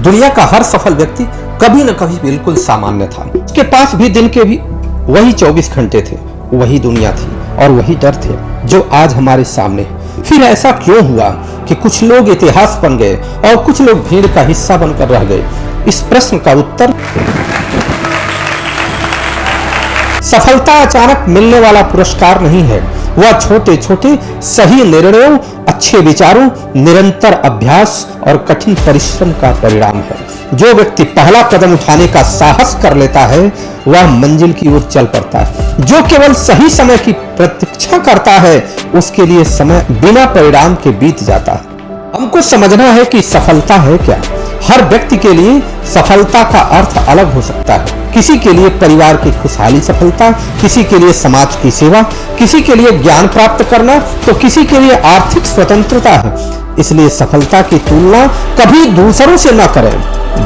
दुनिया का हर सफल व्यक्ति कभी न कभी बिल्कुल सामान्य था। उसके पास भी दिन के भी वही 24 घंटे थे, वही दुनिया थी और वही डर थे जो आज हमारे सामने। फिर ऐसा क्यों हुआ कि कुछ लोग इतिहास बन गए और कुछ लोग भीड़ का हिस्सा बनकर रह गए? इस प्रश्न का उत्तर सफलता अचानक मिलने वाला पुरस्कार नहीं है। वह छोटे छोटे सही निर्णयों, अच्छे विचारों, निरंतर अभ्यास और कठिन परिश्रम का परिणाम है। जो व्यक्ति पहला कदम उठाने का साहस कर लेता है वह मंजिल की ओर चल पड़ता है। जो केवल सही समय की प्रतीक्षा करता है उसके लिए समय बिना परिणाम के बीत जाता है। हमको समझना है कि सफलता है क्या। हर व्यक्ति के लिए सफलता का अर्थ अलग हो सकता है। किसी के लिए परिवार की खुशहाली सफलता, किसी के लिए समाज की सेवा, किसी के लिए ज्ञान प्राप्त करना, तो किसी के लिए आर्थिक स्वतंत्रता है। इसलिए सफलता की तुलना कभी दूसरों से न करें,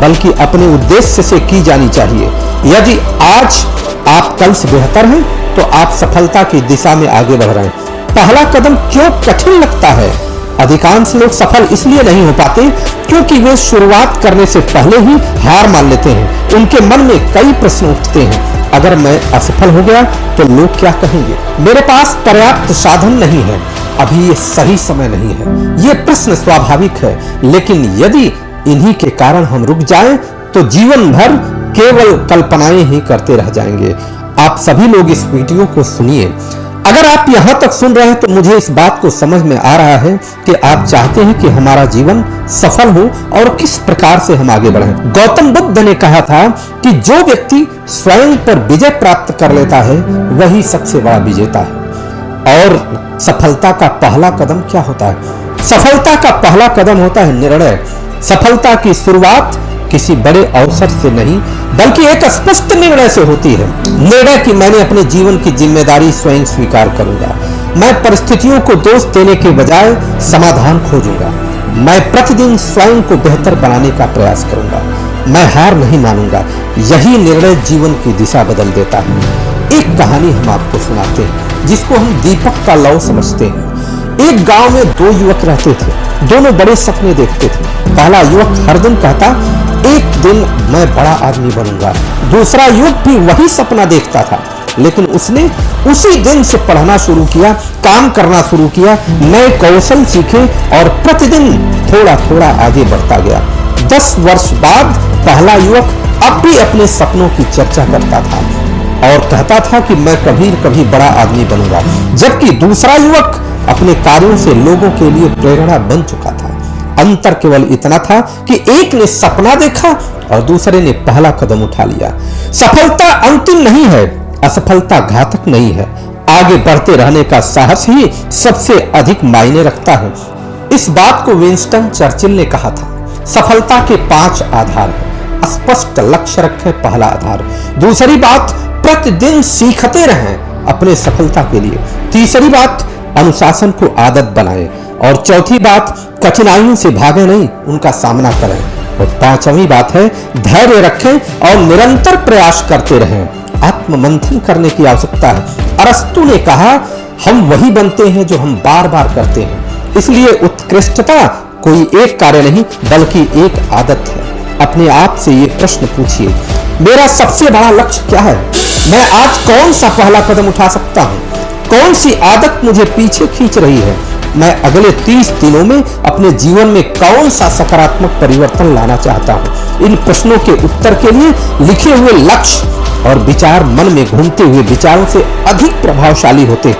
बल्कि अपने उद्देश्य से की जानी चाहिए। यदि आज आप कल से बेहतर हैं, तो आप सफलता की दिशा में आगे बढ़ रहे हैं। पहला कदम क्यों कठिन लगता है? अधिकांश लोग सफल इसलिए नहीं हो पाते क्योंकि वे शुरुआत करने से पहले ही हार मान लेते हैं। उनके मन में कई प्रश्न उठते हैं। अगर मैं असफल हो गया तो लोग क्या कहेंगे? मेरे पास पर्याप्त साधन नहीं है, अभी ये सही समय नहीं है। ये प्रश्न स्वाभाविक है, लेकिन यदि इन्हीं के कारण हम रुक जाएं तो जीवन भर केवल कल्पनाएं ही करते रह जाएंगे। आप सभी लोग इस वीडियो को सुनिए। अगर आप यहां तक सुन रहे हैं तो मुझे इस बात को समझ में आ रहा है कि आप चाहते हैं कि हमारा जीवन सफल हो और किस प्रकार से हम आगे बढ़ें। गौतम बुद्ध ने कहा था कि जो व्यक्ति स्वयं पर विजय प्राप्त कर लेता है वही सबसे बड़ा विजेता है। और सफलता का पहला कदम क्या होता है? सफलता का पहला कदम होता है निर्णय। सफलता की शुरुआत किसी बड़े अवसर से नहीं बल्कि एक स्पष्ट निर्णय से होती है। निर्णय कि मैंने अपने जीवन की जिम्मेदारी स्वयं स्वीकार करूंगा। मैं परिस्थितियों को दोष देने के बजाय समाधान खोजूंगा। मैं प्रतिदिन स्वयं को बेहतर बनाने का प्रयास करूंगा। मैं हार नहीं मानूंगा। यही निर्णय जीवन की दिशा बदल देता है। एक कहानी हम आपको सुनाते हैं जिसको हम दीपक का लौ समझते हैं। एक गांव में दो युवक रहते थे। दोनों बड़े सपने देखते थे। पहला युवक हर दिन कहता, एक दिन मैं बड़ा आदमी बनूंगा। दूसरा युवक भी वही सपना देखता था, लेकिन उसने उसी दिन से पढ़ना शुरू किया, काम करना शुरू किया, नए कौशल सीखे और प्रतिदिन थोड़ा थोड़ा आगे बढ़ता गया। 10 वर्ष बाद पहला युवक अब भी अपने सपनों की चर्चा करता था और कहता था कि मैं कभी कभी बड़ा आदमी बनूंगा, जबकि दूसरा युवक अपने कार्यों से लोगों के लिए प्रेरणा बन चुका था। अंतर केवल इतना था कि एक ने सपना देखा और दूसरे ने पहला कदम उठा लिया। सफलता अंतिम नहीं है, असफलता घातक नहीं है। आगे बढ़ते रहने का साहस ही सबसे अधिक मायने रखता है। इस बात को विंस्टन चर्चिल ने कहा था। सफलता के 5 आधार हैं। स्पष्ट लक्ष्य रखें, पहला आधार। दूसरी बात, प्रतिदिन सीखते रहें अपने सफलता के लिए। तीसरी बात, अनुशासन को आदत बनाएं। और चौथी बात, कठिनाइयों से भागे नहीं, उनका सामना करें। और 5वीं बात है, धैर्य रखें और निरंतर प्रयास करते रहें। आत्ममंथन करने की आवश्यकता है। अरस्तु ने कहा, हम वही बनते हैं जो हम बार बार करते हैं। इसलिए उत्कृष्टता कोई एक कार्य नहीं बल्कि एक आदत है। अपने आप से ये प्रश्न पूछिए, मेरा सबसे बड़ा लक्ष्य क्या है? मैं आज कौन सा पहला कदम उठा सकता हूँ? कौन सी आदत मुझे पीछे खींच रही है? मैं अगले 30 दिनों में अपने जीवन में कौन सा सकारात्मक परिवर्तन लाना चाहता हूँ? इन प्रश्नों के उत्तर के लिए लिखे हुए लक्ष्य और विचार मन में घूमते हुए विचारों से अधिक प्रभावशाली होते।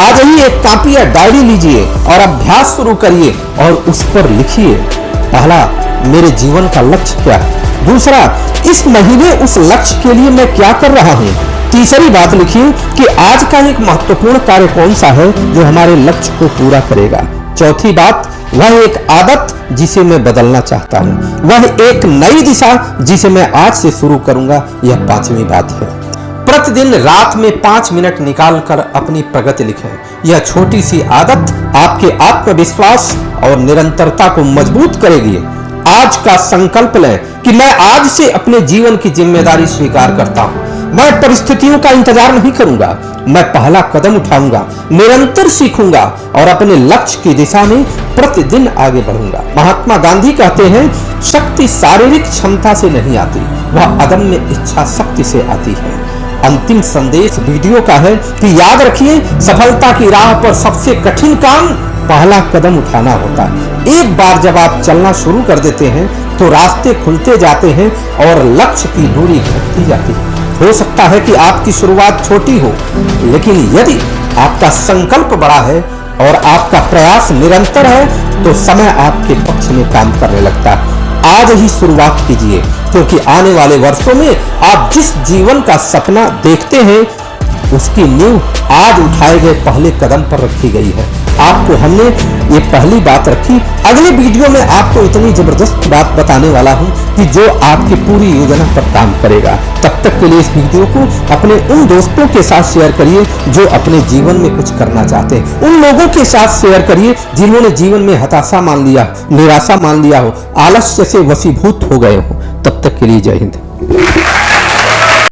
आज ही एक कॉपी या डायरी लीजिए और अभ्यास शुरू करिए और उस पर लिखिए, पहला, मेरे जीवन का लक्ष्य क्या है? दूसरा, इस महीने उस लक्ष्य के लिए मैं क्या कर रहा हूँ? तीसरी बात लिखिए कि आज का एक महत्वपूर्ण कार्य कौन सा है जो हमारे लक्ष्य को पूरा करेगा। चौथी बात, वह एक आदत जिसे मैं बदलना चाहता हूँ, वह एक नई दिशा जिसे मैं आज से शुरू करूंगा। यह 5वीं बात है। प्रतिदिन रात में 5 मिनट निकालकर अपनी प्रगति लिखें। यह छोटी सी आदत आपके आत्मविश्वास और निरंतरता को मजबूत करेगी। आज का संकल्प लें कि मैं आज से अपने जीवन की जिम्मेदारी स्वीकार करता हूं। मैं परिस्थितियों का इंतजार नहीं करूंगा, मैं पहला कदम उठाऊंगा, निरंतर सीखूंगा और अपने लक्ष्य की दिशा में प्रतिदिन आगे बढ़ूंगा। महात्मा गांधी कहते हैं, शक्ति शारीरिक क्षमता से नहीं आती, वह अदम्य इच्छा शक्ति से आती है। अंतिम संदेश वीडियो का है कि याद रखिए, सफलता की राह पर सबसे कठिन काम पहला कदम उठाना होता है। एक बार जब आप चलना शुरू कर देते हैं तो रास्ते खुलते जाते हैं और लक्ष्य की दूरी घटती जाती है। हो सकता है कि आपकी शुरुआत छोटी हो, लेकिन यदि आपका संकल्प बड़ा है और आपका प्रयास निरंतर है तो समय आपके पक्ष में काम करने लगता है। आज ही शुरुआत कीजिए, क्योंकि आने वाले वर्षों में आप जिस जीवन का सपना देखते हैं उसकी नींव आज उठाए गए पहले कदम पर रखी गई है। आपको हमने ये पहली बात रखी। अगले वीडियो में आपको इतनी जबरदस्त बात बताने वाला हूं कि जो आपकी पूरी योजना पर काम करेगा। तब तक के लिए इस वीडियो को अपने उन दोस्तों के साथ शेयर करिए जो अपने जीवन में कुछ करना चाहते हैं। उन लोगों के साथ शेयर करिए जिन्होंने जीवन में हताशा मान लिया, निराशा मान लिया हो, आलस्य से वशीभूत हो गए हो। तब तक के लिए जय हिंद।